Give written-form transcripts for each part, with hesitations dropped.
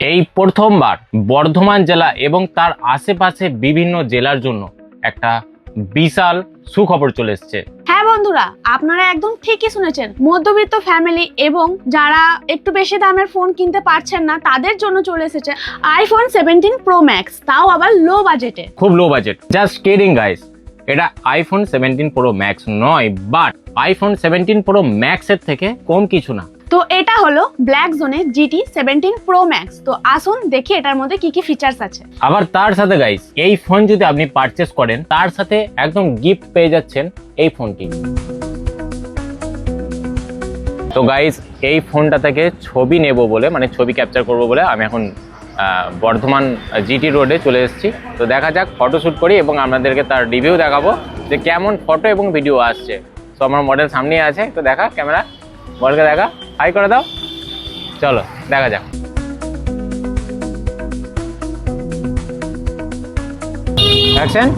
এই প্রথমবার বর্ধমান জেলা এবং তার আশেপাশে বিভিন্ন জেলার জন্য একটা বিশাল সুখবর চলে এসছে। হ্যাঁ বন্ধুরা, আপনারা একদম ঠিকই শুনেছেন। মধ্যবিত্ত ফ্যামিলি এবং যারা একটু বেশি দামের ফোন কিনতে পারছেন না তাদের জন্য চলে এসেছে আইফোন 17 প্রো ম্যাক্স, তাও আবার লো বাজেটে। খুব low budget, just kidding guys. এটা আইফোন 17 প্রো ম্যাক্স নয়, বাট আইফোন 17 প্রো ম্যাক্স এর থেকে কম কিছু না। তো এটা হলো ব্ল্যাক জোনের GT 17 প্রো ম্যাক্স। তো আসুন দেখি এটার মধ্যে কি কি ফিচার্স আছে। আবার তার সাথে গাইস, এই ফোন যদি আপনি পারচেস করেন তার সাথে একদম গিফট পেয়ে যাচ্ছেন এই ফোনটি। তো গাইস, এই ফোনটা থেকে ছবি নেব বলে, মানে ছবি ক্যাপচার করব বলে আমি এখন বর্ধমান GT রোডে চলে এসেছি। তো দেখা যাক, ফটোশ্যুট করি এবং আপনাদেরকে তার রিভিউ দেখাবো যে কেমন ফটো এবং ভিডিও আসছে। তো আমার মডেল সামনেই আছে, তো দেখা ক্যামেরা, মডেলকে দেখা, হাই করে দাও। চলো দেখা যাক। অ্যাকশন।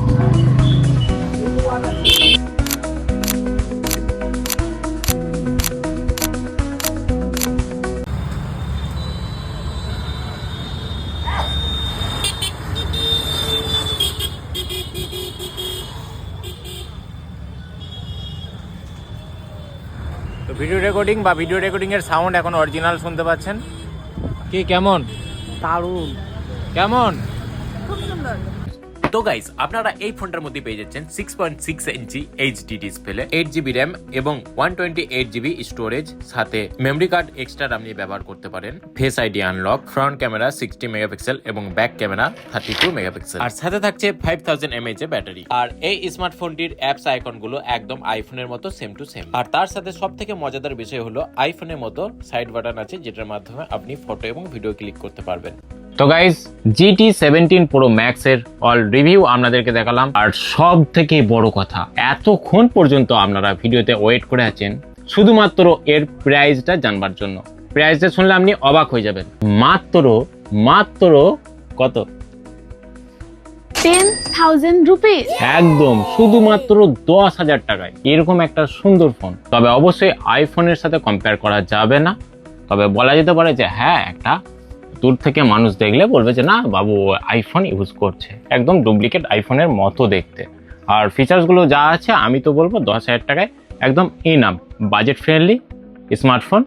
তো ভিডিও রেকর্ডিং বা ভিডিও রেকর্ডিং এর সাউন্ড এখন অরিজিনাল শুনতে পাচ্ছেন। কি কেমন? দারুণ, কেমন? খুব সুন্দর। তো গাইস, আপনারা এই ফোনটার মধ্যে পেয়ে যাচ্ছেন 6.6 ইঞ্চি এইচডি ডিসপ্লে, 8GB র্যাম এবং 128GB স্টোরেজ, সাথে মেমরি কার্ড এক্সট্রা আপনি ব্যবহার করতে পারেন। Face ID unlock, front camera 60 megapixel এবং ব্যাক ক্যামেরা 32 মেগাপিক্সেল, আর সাথে থাকছে 5000 mAh এর ব্যাটারি। আর এই স্মার্টফোনটির অ্যাপস আইকন গুলো একদম আইফোনের মতো সেম টু সেম। আর তার সাথে সব থেকে মজাদার বিষয় হলো আইফোনের মতো সাইড বাটন আছে, যেটার মাধ্যমে আপনি ফটো এবং ভিডিও ক্লিক করতে পারবেন। তো গাইস, GT 17 প্রো ম্যাক্স এর অল রিভিউ আপনাদেরকে দেখালাম। আর সব থেকে বড় কথা, এতক্ষণ পর্যন্ত আপনারা ভিডিওতে ওয়েট করে আছেন শুধুমাত্র এর প্রাইসটা জানবার জন্য। প্রাইসটা শুনলে আপনি অবাক হয়ে যাবেন। মাত্র কত? 10,000 রুপিস। একদম শুধুমাত্র 10,000 টাকায় এরকম একটা সুন্দর ফোন। তবে অবশ্যই আইফোনের সাথে কম্পেয়ার করা যাবে না। তবে বলা যেতে পারে যে হ্যাঁ, একটা দূর থেকে মানুষ দেখলে বলবে যে না বাবু আইফোন ইউজ করছে, একদম ডুপ্লিকেট আইফোনের মতো দেখতে। আর ফিচার্সগুলো যা আছে আমি তো বলবো 10,000 টাকায় একদম ইনাফ, বাজেট ফ্রেন্ডলি স্মার্টফোন,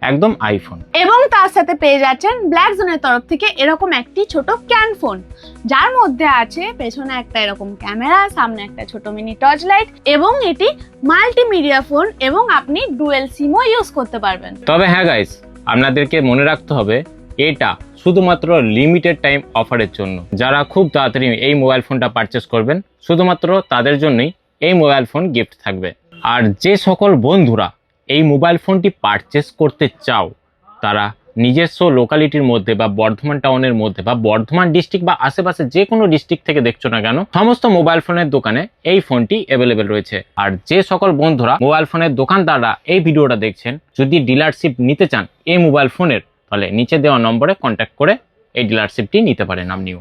একদম আইফোন। এবং তার সাথে পেয়ে যাচ্ছেন ব্ল্যাক জোনের তরফ থেকে এরকম একটি ছোট ক্যান ফোন, যার মধ্যে আছে পেছনে একটা এরকম ক্যামেরা, সামনে একটা ছোট মিনি টর্চ লাইট, এবং এটি মাল্টিমিডিয়া ফোন এবং আপনি ডুয়েল সিমও ইউজ করতে পারবেন। তবে হ্যাঁ গাইস, আপনাদেরকে মনে রাখতে হবে এটা শুধুমাত্র লিমিটেড টাইম অফারের জন্য। যারা খুব তাড়াতাড়ি এই মোবাইল ফোনটা পারচেস করবেন শুধুমাত্র তাদের জন্যই এই মোবাইল ফোন গিফট থাকবে। আর যে সকল বন্ধুরা এই মোবাইল ফোনটি পারচেস করতে চাও তারা নিজস্ব লোকালিটির মধ্যে বা বর্ধমান টাউনের মধ্যে বা বর্ধমান ডিস্ট্রিক্ট বা আশেপাশে যে কোনো ডিস্ট্রিক্ট থেকে দেখছো না কেন, সমস্ত মোবাইল ফোনের দোকানে এই ফোনটি অ্যাভেলেবেল রয়েছে। আর যে সকল বন্ধুরা মোবাইল ফোনের দোকানদাররা এই ভিডিওটা দেখছেন, যদি ডিলারশিপ নিতে চান এই মোবাইল ফোনের, তাহলে নিচে দেওয়া নম্বরে কন্ট্যাক্ট করে এই ডিলারশিপটি নিতে পারেন আপনিও।